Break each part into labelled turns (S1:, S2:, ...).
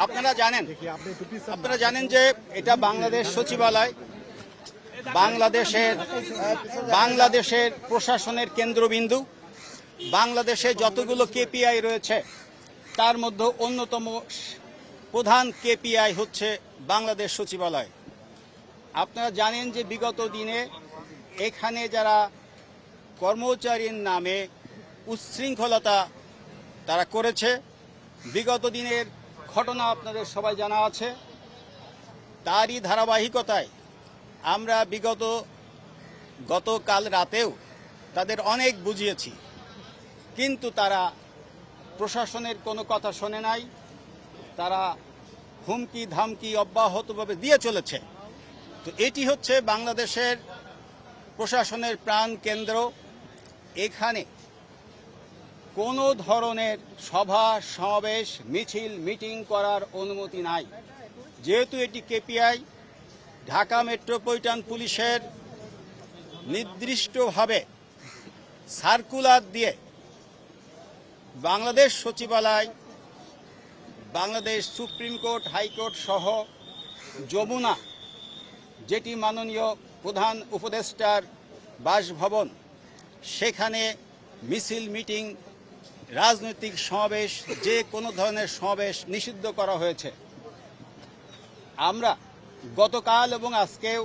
S1: আপনারা জানেন যে এটা বাংলাদেশ সচিবালয় বাংলাদেশের প্রশাসনের কেন্দ্রবিন্দু। বাংলাদেশে যতগুলো কেপিআই রয়েছে তার মধ্যে অন্যতম প্রধান কেপিআই হচ্ছে বাংলাদেশ সচিবালয়। আপনারা জানেন যে বিগত দিনে এখানে যারা কর্মচারীর নামে উচ্ছৃঙ্খলতা তারা করেছে, বিগত দিনের ঘটনা আপনাদের সবাই জানা আছে। তারই ধারাবাহিকতায় আমরা গতকাল রাতেও তাদের অনেক বুঝিয়েছি, কিন্তু তারা প্রশাসনের কোনো কথা শোনে নাই। তারা হুমকি ধামকি অব্যাহতভাবে দিয়ে চলেছে। তো এটি হচ্ছে বাংলাদেশের প্রশাসনের প্রাণ কেন্দ্র। এখানে কোনো ধরনের সভা সমাবেশ মিছিল মিটিং করার অনুমতি নাই। যেহেতু এটি কেপিআই, ঢাকা মেট্রোপলিটন পুলিশের নির্দিষ্টভাবে সার্কুলার দিয়ে বাংলাদেশ সচিবালয়, বাংলাদেশ সুপ্রিম কোর্ট, হাইকোর্ট সহ যমুনা, যেটি মাননীয় প্রধান উপদেষ্টার বাসভবন, সেখানে মিছিল মিটিং রাজনৈতিক সমাবেশ যে কোনো ধরনের সমাবেশ নিষিদ্ধ করা হয়েছে। আমরা গতকাল এবং আজকেও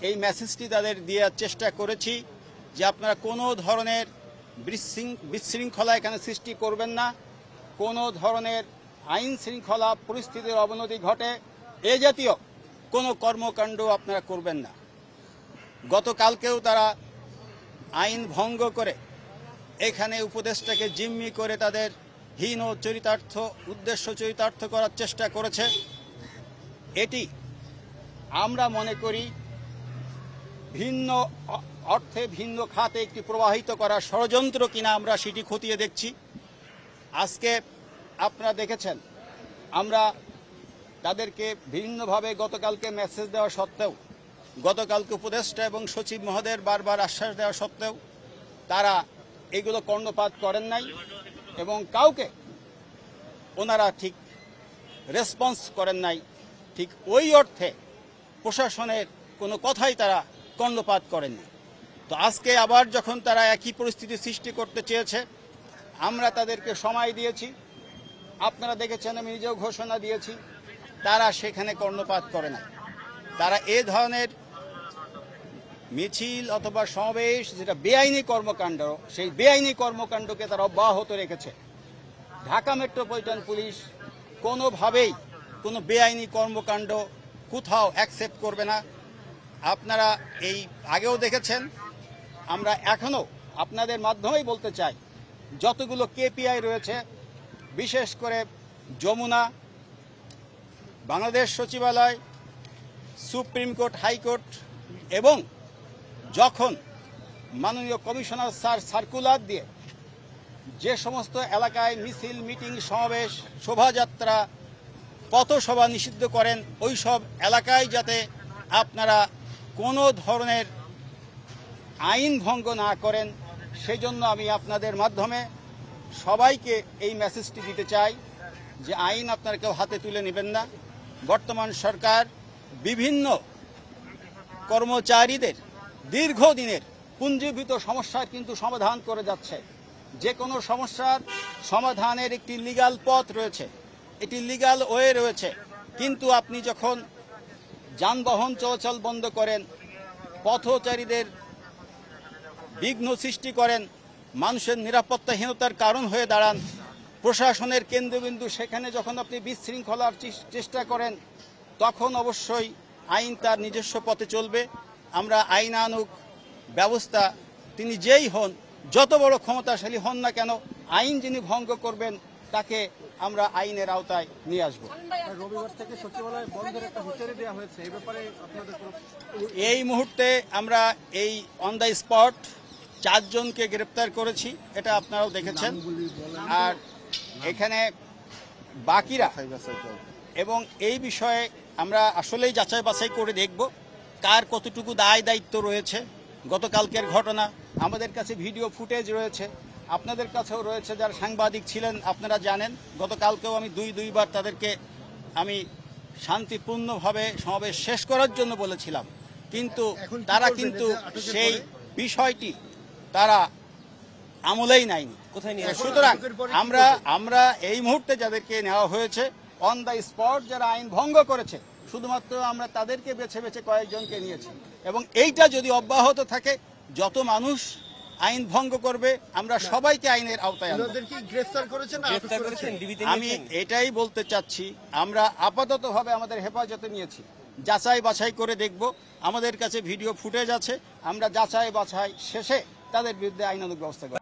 S1: এই মেসেজটি তাদের দেওয়ার চেষ্টা করেছি যে আপনারা কোনো ধরনের বিশৃঙ্খলা এখানে সৃষ্টি করবেন না, কোনো ধরনের আইন শৃঙ্খলা পরিস্থিতির অবনতি ঘটে এ জাতীয় কোনো কর্মকাণ্ড আপনারা করবেন না। গতকালকেও তারা আইন ভঙ্গ করে এখানে উপদেষ্টাকে জিম্মি করে তাদের হীন চরিতার্থ উদ্দেশ্য চরিতার্থ করার চেষ্টা করেছে। এটি আমরা মনে করি ভিন্ন অর্থে ভিন্ন খাতে একটি প্রবাহিত করার ষড়যন্ত্র কিনা আমরা সেটি খতিয়ে দেখছি। আজকে আপনারা দেখেছেন আমরা তাদেরকে ভিন্নভাবে গতকালকে মেসেজ দেওয়া সত্ত্বেও, গতকালকে উপদেষ্টা এবং সচিব মহোদয়ের বারবার আশ্বাস দেওয়া সত্ত্বেও তারা এগুলো কর্ণপাত করেন নাই এবং কাউকে ওনারা ঠিক রেসপন্স করেন নাই। ঠিক ওই অর্থে প্রশাসনের কোনো কথাই তারা কর্ণপাত করেননি। তো আজকে আবার যখন তারা একই পরিস্থিতি সৃষ্টি করতে চেয়েছে, আমরা তাদেরকে সময় দিয়েছি। আপনারা দেখেছেন, আমি নিজেও ঘোষণা দিয়েছি, তারা সেখানে কর্ণপাত করে না। তারা এ ধরনের মিছিল অথবা সমাবেশ যেটা বেআইনি কর্মকাণ্ড, সেই বেআইনি কর্মকাণ্ডকে তারা অব্যাহত রেখেছে। ঢাকা মেট্রোপলিটন পুলিশ কোনোভাবেই কোনো বেআইনি কর্মকাণ্ড কোথাও অ্যাকসেপ্ট করবে না। আপনারা এই আগেও দেখেছেন, আমরা এখনও আপনাদের মাধ্যমেই বলতে চাই, যতগুলো কেপিআই রয়েছে, বিশেষ করে যমুনা, বাংলাদেশ সচিবালয়, সুপ্রিম কোর্ট, হাইকোর্ট, এবং যখন মাননীয় কমিশনার স্যার সার্কুলার দিয়ে যে সমস্ত এলাকায় মিছিল মিটিং সমাবেশ শোভাযাত্রা পথসভা নিষিদ্ধ করেন, ওই সব এলাকায় যাতে আপনারা কোনো ধরনের আইন ভঙ্গ না করেন, সেজন্য আমি আপনাদের মাধ্যমে সবাইকে এই মেসেজটি দিতে চাই যে আইন আপনারা কেউ হাতে তুলে নেবেন না। বর্তমান সরকার বিভিন্ন কর্মচারীদের দীর্ঘদিনের পুঞ্জীভূত সমস্যার কিন্তু সমাধান করে যাচ্ছে। যে কোনো সমস্যার সমাধানের একটি লিগ্যাল পথ রয়েছে, এটি লিগ্যাল ওয়ে রয়েছে। কিন্তু আপনি যখন যানবাহন চলাচল বন্ধ করেন, পথচারীদের বিঘ্ন সৃষ্টি করেন, মানুষের নিরাপত্তাহীনতার কারণ হয়ে দাঁড়ান, প্রশাসনের কেন্দ্রবিন্দু সেখানে যখন আপনি বিশৃঙ্খলার চেষ্টা করেন, তখন অবশ্যই আইন তার নিজস্ব পথে চলবে। আমরা আইনানুগ ব্যবস্থা, তিনি যেই হন, যত বড় ক্ষমতাশালী হন না কেন, আইন যিনি ভঙ্গ করবেন তাকে আমরা আইনের আওতায় নিয়ে আসব।
S2: রবিবার থেকে সচিবালয় বন্ধের একটা হুঁশিয়ারি দেওয়া হয়েছে, এই ব্যাপারে আপনাদের
S1: এই মুহূর্তে আমরা এই অন দ্য স্পট 4 জনকে গ্রেপ্তার করেছি, এটা আপনারাও দেখেছেন। আর এখানে বাকিরা, এবং এই বিষয়ে আমরা আসলেই যাচাই বাছাই করে দেখব কার কতটুকু দায় দায়িত্ব রয়েছে। গতকালকের ঘটনা, আমাদের কাছে ভিডিও ফুটেজ রয়েছে, আপনাদের কাছেও রয়েছে, যারা সাংবাদিক ছিলেন আপনারা জানেন। গতকালকেও আমি দুইবার তাদেরকে আমি শান্তিপূর্ণভাবে সমাবেশ শেষ করার জন্য বলেছিলাম, কিন্তু
S3: এখন কি
S1: তারা
S3: করবেন
S1: কিন্তু
S3: এতে আটকের
S1: সেই
S3: পরে?
S1: বিষয়টি তারা আমলেই নেয়নি।
S4: কোথায় নিয়ে
S3: এখন
S1: সুতরাং
S3: আটকের পরে কি
S1: আমরা এই মুহূর্তে যাদেরকে নেওয়া হয়েছে অন দ্য স্পট, যারা আইন ভঙ্গ করেছে, শুধুমাত্র আমরা তাদেরকে বেছে বেছে কয়েকজনকে নিয়েছি, এবং এইটা যদি অব্যাহত থাকে, যত মানুষ আইন ভঙ্গ করবে আমরা সবাইকে আইনের আওতায় আনবো।
S3: ওনাদের কি গ্রেফতার করেছেন না আটক
S4: গ্রেফতার
S3: করেছেন?
S4: করেছেন, ডিবিতে
S1: আমি
S4: নিয়েছেন?
S1: এটাই বলতে চাচ্ছি, আমরা আপাততভাবে আমাদের হেফাজতে নিয়েছি, যাচাই বাছাই করে দেখব। আমাদের কাছে ভিডিও ফুটেজ আছে, আমরা যাচাই বাছাই শেষে তাদের বিরুদ্ধে আইনানুগ ব্যবস্থা করব।